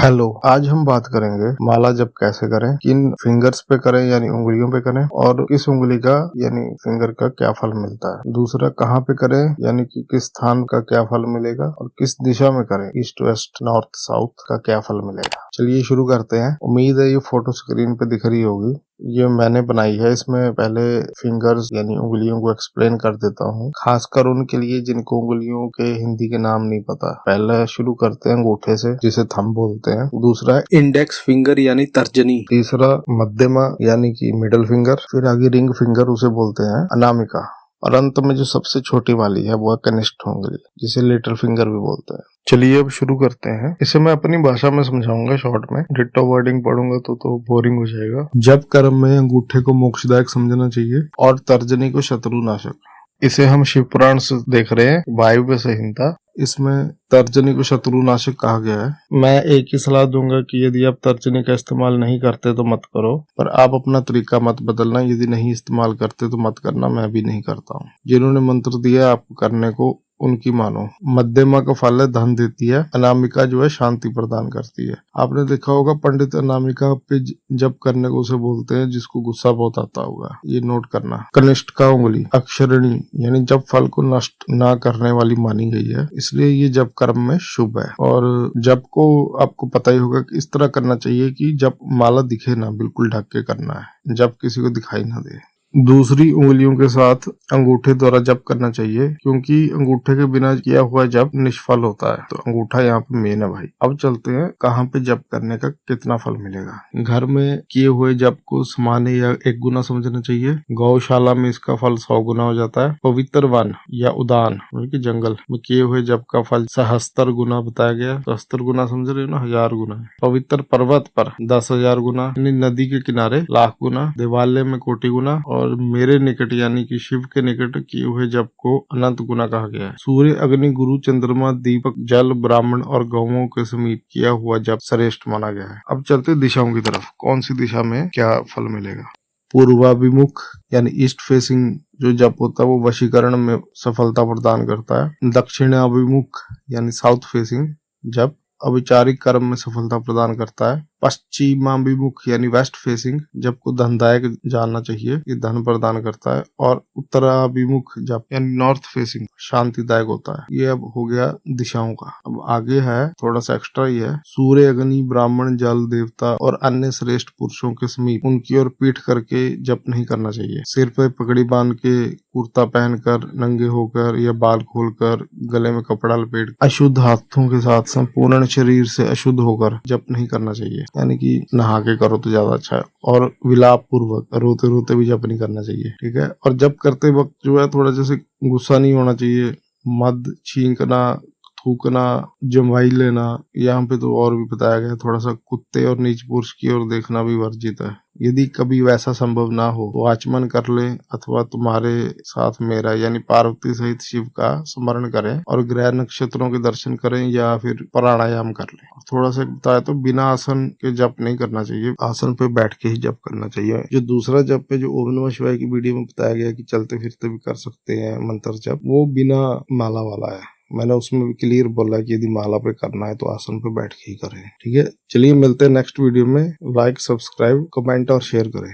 Hello, आज हम बात करेंगे माला जप कैसे करें, किन फिंगर्स पे करें यानी उंगलियों पे करें, और किस उंगली का यानी फिंगर का क्या फल मिलता है। दूसरा, कहाँ पे करें यानी कि किस स्थान का क्या फल मिलेगा, और किस दिशा में करें, ईस्ट वेस्ट नॉर्थ साउथ का क्या फल मिलेगा। चलिए शुरू करते हैं। उम्मीद है ये फोटो स्क्रीन पे दिख रही होगी। ये मैंने बनाई है। इसमें पहले फिंगर्स यानी उंगलियों को एक्सप्लेन कर देता हूँ, खासकर उनके लिए जिनको उंगलियों के हिंदी के नाम नहीं पता। पहले शुरू करते हैं अंगूठे से, जिसे थंब बोलते हैं। दूसरा है इंडेक्स फिंगर यानी तर्जनी। तीसरा मध्यमा यानी कि मिडल फिंगर। फिर आगे रिंग फिंगर, उसे बोलते हैं अनामिका। और अंत में जो सबसे छोटी वाली है वो है कनिष्ठ उंगली, जिसे लिटिल फिंगर भी बोलते हैं। चलिए अब शुरू करते हैं। इसे मैं अपनी भाषा में समझाऊंगा शॉर्ट में। डिट्टो वर्डिंग पढ़ूंगा तो बोरिंग हो जाएगा। जप कर्म में अंगूठे को मोक्षदायक समझना चाहिए और तर्जनी को शत्रुनाशक। इसे हम शिव पुराण से देख रहे हैं, वायव्य संहिता। इसमें तर्जनी को शत्रुनाशक कहा गया है। मैं एक ही सलाह दूंगा कि यदि आप तर्जनी का इस्तेमाल नहीं करते तो मत करो, पर आप अपना तरीका मत बदलना। यदि नहीं इस्तेमाल करते तो मत करना। मैं भी नहीं करता हूँ। जिन्होंने मंत्र दिया आपको करने को, उनकी मानो। मध्यमा का फल है धन देती है। अनामिका जो है शांति प्रदान करती है। आपने देखा होगा पंडित अनामिका पे जप करने को उसे बोलते हैं जिसको गुस्सा बहुत आता होगा, ये नोट करना। कनिष्ठ का उंगली अक्षरणी यानी जप फल को नष्ट ना करने वाली मानी गई है, इसलिए ये जप कर्म में शुभ है। और जप को आपको पता ही होगा कि इस तरह करना चाहिए कि जप माला दिखे ना, बिल्कुल ढक के करना है, जप किसी को दिखाई ना दे। दूसरी उंगलियों के साथ अंगूठे द्वारा जप करना चाहिए, क्योंकि अंगूठे के बिना किया हुआ जप निष्फल होता है। तो अंगूठा यहाँ पे मेन है भाई। अब चलते हैं कहाँ पे जप करने का कितना फल मिलेगा। घर में किए हुए जप को समाने या एक गुना समझना चाहिए। गौशाला में इसका फल 100 गुना हो जाता है। पवित्र वन या उद्यान जंगल में किए हुए जप का फल 70 गुना बताया गया। 70 गुना समझ रहे हो ना, 1000 गुना है। पवित्र पर्वत पर 10,000 गुना, नदी के किनारे लाख गुना, देवालय में कोटि गुना, और मेरे निकट यानी कि शिव के निकट किए हुए जप को अनंत गुना कहा गया है। सूर्य, अग्नि, गुरु, चंद्रमा, दीपक, जल, ब्राह्मण और गौओं के समीप किया हुआ जप श्रेष्ठ माना गया है। अब चलते दिशाओं की तरफ। कौन सी दिशा में क्या फल मिलेगा। पूर्वाभिमुख यानी ईस्ट फेसिंग जो जप होता है वो वशीकरण में सफलता प्रदान करता है। दक्षिणाभिमुख यानी साउथ फेसिंग जप अविचारिक कर्म में सफलता प्रदान करता है। पश्चिमाभिमुख यानी वेस्ट फेसिंग जप को धनदायक जानना चाहिए, ये धन प्रदान करता है। और उत्तराभिमुख जप यानी नॉर्थ फेसिंग शांतिदायक होता है। ये अब हो गया दिशाओं का। अब आगे है थोड़ा सा एक्स्ट्रा ही है। सूर्य, अग्नि, ब्राह्मण, जल, देवता और अन्य श्रेष्ठ पुरुषों के समीप उनकी ओर पीठ करके जप नहीं करना चाहिए। सिर पर पगड़ी बांध के, कुर्ता पहनकर, नंगे होकर या बाल खोलकर, गले में कपड़ा लपेट, अशुद्ध हाथों के साथ संपूर्ण शरीर से अशुद्ध होकर जप नहीं करना चाहिए। यानी कि नहा के करो तो ज्यादा अच्छा है। और विलाप पूर्वक रोते रोते भी जप नहीं करना चाहिए, ठीक है। और जप करते वक्त जो है थोड़ा जैसे गुस्सा नहीं होना चाहिए। मद छींकना, थूकना, जमाई लेना, यहाँ पे तो और भी बताया गया। थोड़ा सा कुत्ते और नीच पुरुष की ओर देखना भी वर्जित है। यदि कभी वैसा संभव ना हो तो आचमन कर ले, अथवा तुम्हारे साथ मेरा यानी पार्वती सहित शिव का स्मरण करें और ग्रह नक्षत्रों के दर्शन करें, या फिर प्राणायाम कर लें। थोड़ा सा बताया तो बिना आसन के जप नहीं करना चाहिए, आसन पे बैठ के ही जप करना चाहिए। जो दूसरा जप है जो ओम नमः शिवाय की वीडियो में बताया गया कि चलते फिरते भी कर सकते हैं मंत्र जप, वो बिना माला वाला है। मैंने उसमें भी क्लियर बोला कि यदि माला पे करना है तो आसन पे बैठ के ही करें, ठीक है। चलिए मिलते हैं नेक्स्ट वीडियो में। लाइक, सब्सक्राइब, कमेंट और शेयर करें।